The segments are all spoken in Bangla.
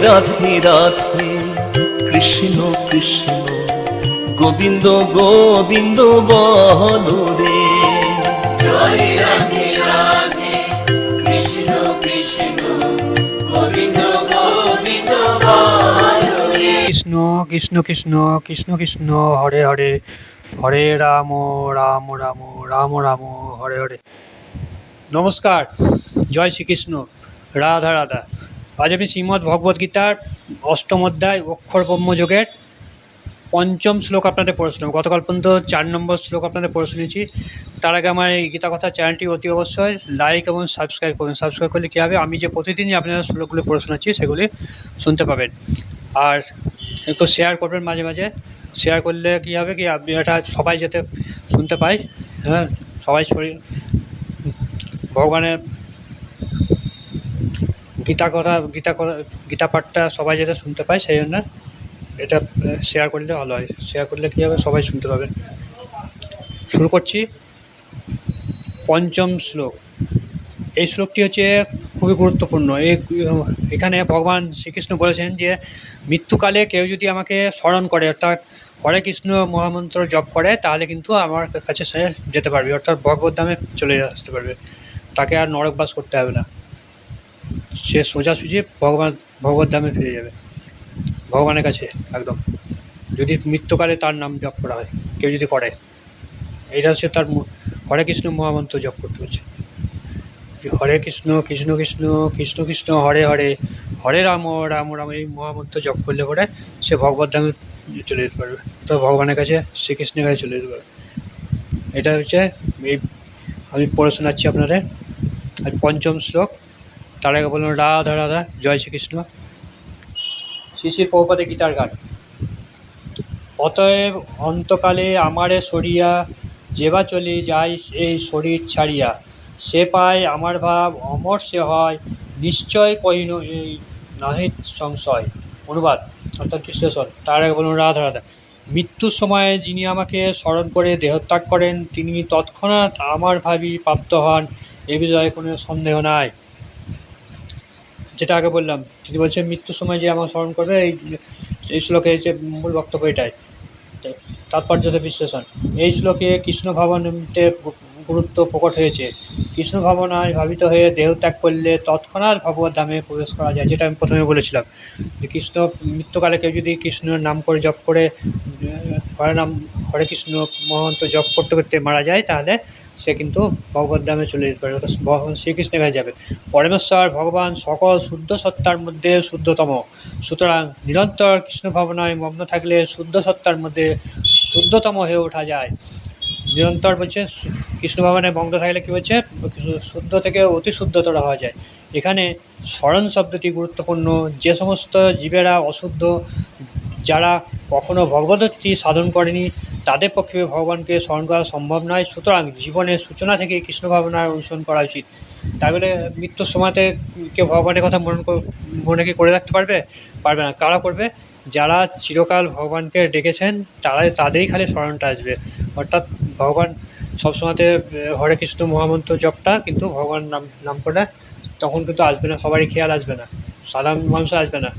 রাধে রাধে, কৃষ্ণ কৃষ্ণ গোবিন্দ গোবিন্দ বল রে। জয় রাধে রাধে, কৃষ্ণ কৃষ্ণ গোবিন্দ গোবিন্দ বল রে। কৃষ্ণ কৃষ্ণ কৃষ্ণ কৃষ্ণ কৃষ্ণ হরে হরে, হরে রাম রাম রাম রাম রাম হরে হরে। নমস্কার, জয় শ্রীকৃষ্ণ, রাধা রাধা। আজ আমি শ্রীমদ্ ভগবদ্ গীতার অষ্টম অধ্যায় অক্ষর ব্রহ্মযোগের পঞ্চম শ্লোক আপনাদের পড়ে শোনাব। গতকাল পর্যন্ত 4 নম্বর শ্লোক আপনাদের পড়ে শুনেছি। তার আগে আমার এই গীতা কথা চ্যানেলটি অতি অবশ্যই লাইক এবং সাবস্ক্রাইব করুন। সাবস্ক্রাইব করলে কী হবে, আমি যে প্রতিদিনই আপনারা শ্লোকগুলো পড়ে শোনাচ্ছি সেগুলি শুনতে পাবেন। আর একটু শেয়ার করবেন মাঝে মাঝে। শেয়ার করলে কী হবে, কি আপনি এটা সবাই যাতে শুনতে পায়, হ্যাঁ, সবাই শরীর ভগবানের গীতা পাঠটা সবাই যাতে শুনতে পায়, সেই জন্য এটা শেয়ার করলে ভালো হয়। শেয়ার করলে কী হবে, সবাই শুনতে পাবেন। শুরু করছি পঞ্চম শ্লোক। এই শ্লোকটি হচ্ছে খুবই গুরুত্বপূর্ণ। এখানে ভগবান শ্রীকৃষ্ণ বলেছেন যে মৃত্যুকালে কেউ যদি আমাকে স্মরণ করে, অর্থাৎ হরে কৃষ্ণ মহামন্ত্র জপ করে, তাহলে কিন্তু আমার কাছে সে যেতে পারবে, অর্থাৎ ভগবত ধামে চলে আসতে পারবে। তাকে আর নরকবাস করতে হবে না, সে সোজাসুজি ভগবত ধামে ফিরে যাবে, ভগবানের কাছে একদম, যদি মৃত্যুকালে তার নাম জপ করা হয়, কেউ যদি করে। এটা হচ্ছে তার হরে কৃষ্ণ মহামন্ত্র জপ করতে হচ্ছে। হরে কৃষ্ণ কৃষ্ণ কৃষ্ণ কৃষ্ণ কৃষ্ণ হরে হরে, হরে রাম রাম রাম, এই মহামন্ত্র জপ করলে পরে সে ভগবত ধামে চলে যেতে পারবে, তো ভগবানের কাছে, শ্রীকৃষ্ণের কাছে চলে যেতে পারবে। এটা হচ্ছে এই আমি পড়ে শোনাচ্ছি আপনাদের আজ পঞ্চম শ্লোক। তার আগে বলুন রাধা রাধা, জয় শ্রীকৃষ্ণ। শ্রী শ্রী প্রভুপাদের গীতার গান। অতএব অন্তকালে আমারে সরিয়া, যেবা চলে যায় এই শরীর ছাড়িয়া, সে পায় আমার ভাব অমর সে হয়, নিশ্চয় কহিন এই নাহি সংশয়। অনুবাদ অর্থাৎ বিশ্লেষণ। তার আগে বলুন রাধা রাধা। মৃত্যুর সময় যিনি আমাকে স্মরণ করে দেহত্যাগ করেন, তিনি তৎক্ষণাৎ আমার ভাবই প্রাপ্ত হন, এ বিষয়ে কোনো সন্দেহ নাই। যেটা আগে বললাম, তিনি বলছেন মৃত্যুর সময় যে আমার স্মরণ করবে, এই শ্লোকে যে মূল বক্তব্য এটাই, তাৎপর্যতা বিশ্লেষণ। এই শ্লোকে কৃষ্ণ ভাবনাতে গুরুত্ব প্রকট হয়েছে। কৃষ্ণ ভাবনায় ভাবিত হয়ে দেহত্যাগ করলে তৎক্ষণাৎ ভগবত ধামে প্রবেশ করা যায়, যেটা আমি প্রথমে বলেছিলাম, যে কৃষ্ণ মৃত্যুকালে কেউ যদি কৃষ্ণের নাম করে জপ করে, হরে কৃষ্ণ মহামন্ত্র জপ করতে করতে মারা যায়, তাহলে সে কিন্তু ভগবত ধামে চলে যেতে পারে, অর্থাৎ শ্রীকৃষ্ণের কাছে যাবে। পরমেশ্বর ভগবান সকল শুদ্ধ সত্তার মধ্যে শুদ্ধতম, সুতরাং নিরন্তর কৃষ্ণ ভাবনায় মগ্ন থাকলে শুদ্ধ সত্তার মধ্যে শুদ্ধতম হয়ে ওঠা যায়। নিরন্তর বলছে কৃষ্ণ ভাবনায় মগ্ন থাকলে কী হচ্ছে, শুদ্ধ থেকে অতি শুদ্ধতর হওয়া যায়। এখানে স্মরণ শব্দটি গুরুত্বপূর্ণ। যে সমস্ত জীবেরা অশুদ্ধ, যারা কখনো ভগবতী সাধন করেনি, তাদের পক্ষে ভগবানকে স্মরণ করা সম্ভব নয়। সুতরাং জীবনের সূচনা থেকে কৃষ্ণ ভাবনার অনুসরণ করা উচিত। তাই বলে মৃত্যুর সময়তে কেউ ভগবানের কথা মনে কি করে রাখতে পারবে? পারবে না। কারা করবে? যারা চিরকাল ভগবানকে ডেকেছেন, তাদেরই খালি স্মরণটা আসবে। অর্থাৎ ভগবান সবসময়তে হরে কৃষ্ণ মহামন্ত্র জপটা কিন্তু ভগবান নাম করে তখন কিন্তু আসবে না, সবারই খেয়াল আসবে না, সাধারণ মানুষও আসবে না।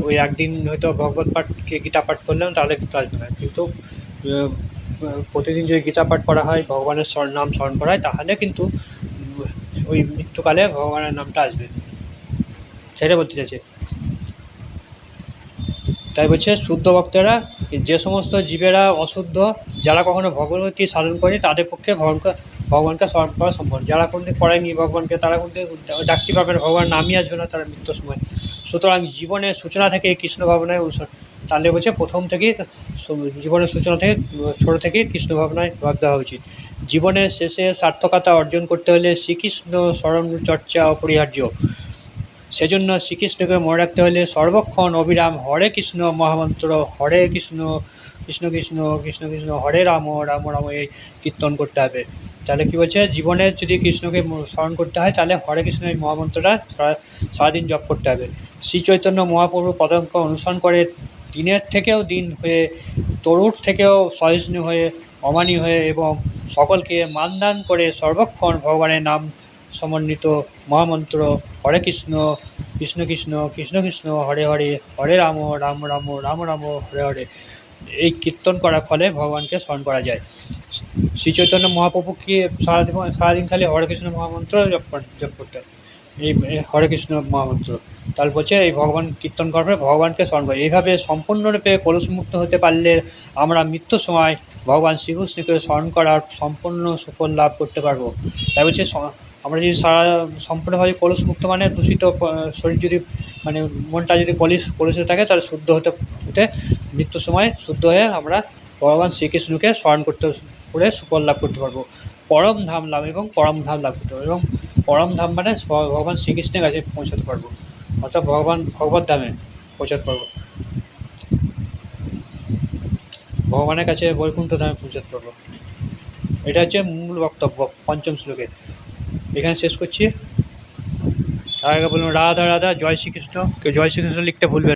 ওই একদিন হয়তো ভগবত পাঠ গীতা পাঠ করলাম, তাহলে কিন্তু আসবে না। কিন্তু প্রতিদিন যদি গীতা পাঠ করা হয়, ভগবানের নাম স্মরণ করা হয়, তাহলে কিন্তু ওই মৃত্যুকালে ভগবানের নামটা আসবে, সেটা বলতে চাইছে। তাই বলছে শুদ্ধ ভক্তরা, যে সমস্ত জীবেরা অশুদ্ধ, যারা কখনো ভগবতী সাধন করেনি, তাদের পক্ষে ভগবানকে স্মরণ করা সম্ভব। যারা কোনদিন করেনি ভগবানকে, তারা কোনদিন ডাকতে পারবে না, ভগবান নামই আসবে না তারা মৃত্যুর সময়। সুতরাং জীবনের সূচনা থেকে কৃষ্ণ ভাবনায় অনুসরণ, তাহলে বলছে প্রথম থেকেই জীবনের সূচনা থেকে, ছোটো থেকেই কৃষ্ণ ভাবনায় ভাবতে হওয়া উচিত। জীবনের শেষে সার্থকতা অর্জন করতে হলে শ্রীকৃষ্ণ স্মরণ চর্চা অপরিহার্য। সেজন্য শ্রীকৃষ্ণকে মনে রাখতে হলে সর্বক্ষণ অবিরাম হরে কৃষ্ণ মহামন্ত্র, হরে কৃষ্ণ কৃষ্ণ কৃষ্ণ কৃষ্ণ কৃষ্ণ হরে রাম রাম রাম, এই কীর্তন করতে হবে। তাহলে কী বলছে, জীবনে যদি কৃষ্ণকে স্মরণ করতে হয়, তাহলে হরে কৃষ্ণ এই মহামন্ত্রটা সারাদিন জপ করতে হবে। শ্রী চৈতন্য মহাপ্রভু পদাঙ্ক অনুসরণ করে দিনের থেকেও দিন হয়ে, তরুর থেকেও সহিষ্ণু হয়ে, অমানী হয়ে এবং সকলকে মানদান করে সর্বক্ষণ ভগবানের নাম সমন্বিত মহামন্ত্র হরে কৃষ্ণ কৃষ্ণ কৃষ্ণ কৃষ্ণ কৃষ্ণ হরে হরে হরে রাম রাম রাম রাম রাম হরে হরে এই কীর্তন করার ফলে ভগবানকে স্মরণ করা যায়। শ্রী চৈতন্য মহাপ্রভু কি সারাদিন খালি হরে কৃষ্ণ মহামন্ত্র জপ করতেন, এই হরে কৃষ্ণ মহামন্ত্র। তার বলছে এই ভগবান কীর্তন করবে, ভগবানকে স্মরণ করে। এইভাবে সম্পূর্ণরূপে কলুষমুক্ত হতে পারলে আমরা মৃত্যুর সময় ভগবান শ্রীকৃষ্ণকে স্মরণ করার সম্পূর্ণ সুফল লাভ করতে পারবো। তাই বলছে আমরা যদি সম্পূর্ণভাবে কলুষমুক্ত মানে দূষিত শরীর যদি মানে মনটা যদি কলুষিত থাকে তাহলে শুদ্ধ হতে মৃত্যুর সময় শুদ্ধ হয়ে আমরা ভগবান শ্রীকৃষ্ণকে স্মরণ করে সুফল লাভ করতে পারবো, পরম ধাম লাভ এবং পরম ধাম লাভ করতে পারবো। এবং পরম ধাম মানে ভগবান শ্রীকৃষ্ণের কাছে পৌঁছাতে পারবো, অর্থাৎ ভগবত ধামে পৌঁছাতে পারবো, ভগবানের কাছে বৈকুণ্ঠ ধামে পৌঁছাতে পারবো। এটা হচ্ছে মূল বক্তব্য পঞ্চম শ্লোকে। এখানে শেষ করছি। আর আগে বলুন রাধা রাধা, জয় শ্রীকৃষ্ণ। কেউ জয় শ্রীকৃষ্ণ লিখতে ভুলবেন।